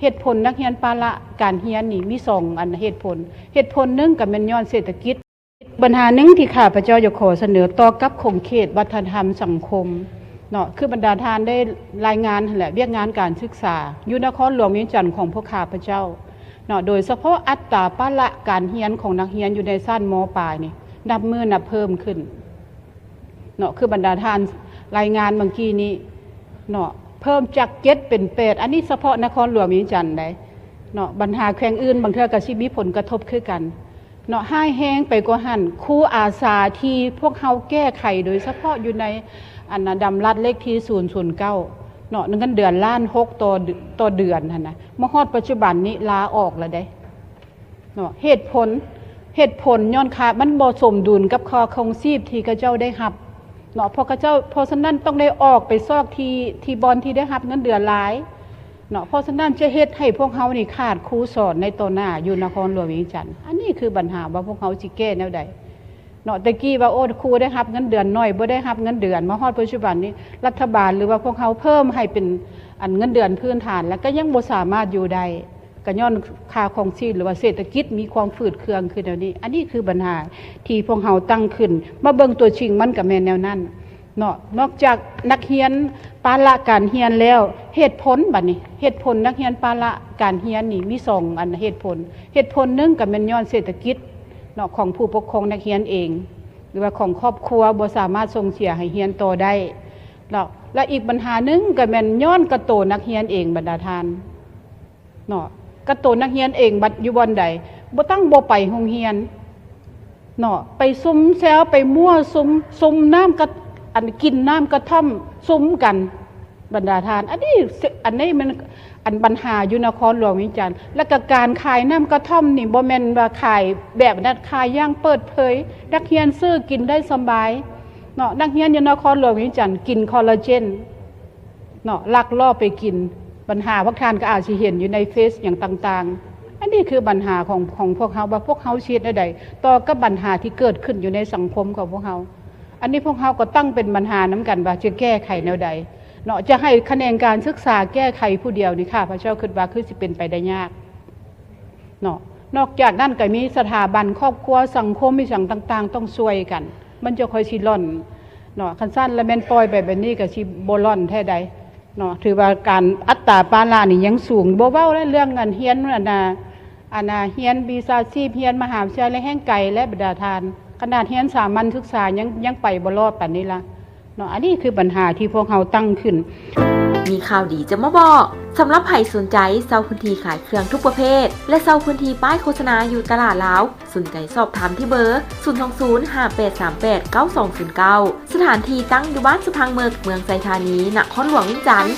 เหตุผลนักเรียนปาละการเรียนนี่มี2อันเหตุผลนึงก็แม่นย้อนเศรษฐกิจปัญหานึงที่ข้าพเจ้าอยากขอเสนอต่อกับคงเขตวัฒนธรรมสังคมเนาะคือบรรดาทานได้รายงานแหละเวียกงานการศึกษาอยู่นครหลวงเวียงจันทน์ของพวกข้าพเจ้าเนาะโดยเฉพาะอัตราปาละการเรียนของนักเรียนอยู่ในชั้นม.ปลายนี่นับมื้อนับเพิ่มขึ้นเนาะคือบรรดาทานรายงานเมื่อกี้นี้เนาะเพิ่มจาก7เป็น8อันนี้เฉพาะนครหลวงเวียงจันทน์ได้เนาะปัญหาแขวงอื่นบางเทื่อก็สิมีผลกระทบคือกันเนาะให้แห้งไปกว่าหั่นครูอาสาที่พวกเฮาแก้ไขโดยเฉพาะอยู่ในอันน่ะดำรัดเลขที่009เนาะเงินเดือนล้าน6ต่อเดือนหั่นน่ะมาฮอดปัจจุบันนี้ลาออกแล้วเด้เนาะเหตุผลย้อนค่ามันบ่สมดุลกับค่าครองชีพที่เขาเจ้าได้รับเนาะเพราะฉะนั้นต้องได้ออกไปซอกที่บอนที่ได้รับเงินเดือนหลายเนาะเพราะฉะนั้นจะเฮ็ดให้พวกเฮานี่ขาดครูสอนในต่อหน้าอยู่นครหลวงเวียงจันทน์อันนี้คือปัญหาว่าพวกเฮาสิแก้แนวใดเนาะตะกี้ว่าโอ้ครูได้รับเงินเดือนน้อยบ่ได้รับเงินเดือนมาฮอดปัจจุบันนี้รัฐบาลหรือว่าพวกเฮาเพิ่มให้เป็นอันเงินเดือนพื้นฐานแล้วก็ยังบ่สามารถอยู่ได้ก็ย้อนค่าครองชีพหรือว่าเศรษฐกิจมีความฝืดเคืองขึ้นแนวนี้อันนี้คือปัญหาที่พวกเฮาตั้งขึ้นมาเบิ่งตัวจริงมันก็แม่นแนวนั้นเนาะนอกจากนักเรียนปาละการเรียนแล้วเหตุผลบัดนี้เหตุผลนักเรียนปาละการเรียนนี่มี2อันเหตุผลนึงก็แม่นย้อนเศรษฐกิจเนาะของผู้ปกครองนักเรียนเองหรือว่าของครอบครัวบ่สามารถส่งเสียให้เรียนต่อได้และอีกปัญหานึงก็แม่นย้อนกระโตนักเรียนเองบรรดาทานเนาะกระโตนักเรียนเองบัดอยู่บ่อนใดบ่ตั้งบ่ไปโรงเรียนเนาะไปซุ่มแซวไปมั่วซุ่มน้ำกระอันกินน้ำกระท่อมซุ้มกันบรรดาทานอันนี้มันอันปัญหาอยู่นครหลวงเวียงจันทน์และก็การขายน้ำกระท่อมนี่บ่แม่นว่าขายแบบนั้นขายอย่างเปิดเผยนักเรียนซื้อกินได้สบายเนาะนักเรียนอยู่นครหลวงเวียงจันทน์กินคอลลาเจนเนาะลักลอบไปกินปัญหาพวกทานก็อาจสิเห็นอยู่ในเฟซอย่างต่างๆอันนี้คือปัญหาของพวกเฮาว่าพวกเฮาเฮ็ดได้ต่อกับปัญหาที่เกิดขึ้นอยู่ในสังคมของพวกเฮาอันนี้พวกเฮาก็ตั้งเป็นปัญหาน้ำกันว่าจะแก้ไขแนวใดเนาะจะให้คะแนนการศึกษาแก้ไขผู้เดียวนี่ค่ะพระเจ้าคิดว่าคือสิเป็นไปได้ยากเนาะนอกจากนั้นก็มีสถาบันครอบครัวสังคมมีสิ่งต่างๆต้องช่วยกันมันจะค่อยสิล่อนเนาะคันสั้นและแม่นปล่อยแบบนี้ก็สิบ่ล่อนแท้ใดเนาะถือว่าการอัตราปาละนี่ยังสูงบ่เว้าเรื่องเงินเรียนอันน่ะเรียนวิชาชีพเรียนมหาวิทยาลัยแห่งไกลและบรรดาทานขนาดเรียนสามัญศึกษายังไปบ่รอดปานนี้ล่ะเนาะอันนี้คือปัญหาที่พวกเราตั้งขึ้นมีข่าวดีจะมาบอกสำหรับใครสนใจเช่าพื้นที่ขายเครื่องทุกประเภทและเช่าพื้นที่ป้ายโฆษณาอยู่ตลาดลาวสนใจสอบถามที่เบอร์02058389209สถานที่ตั้งอยู่บ้านสุพังเมืองไซธานีนครหลวงเวียงจันทน์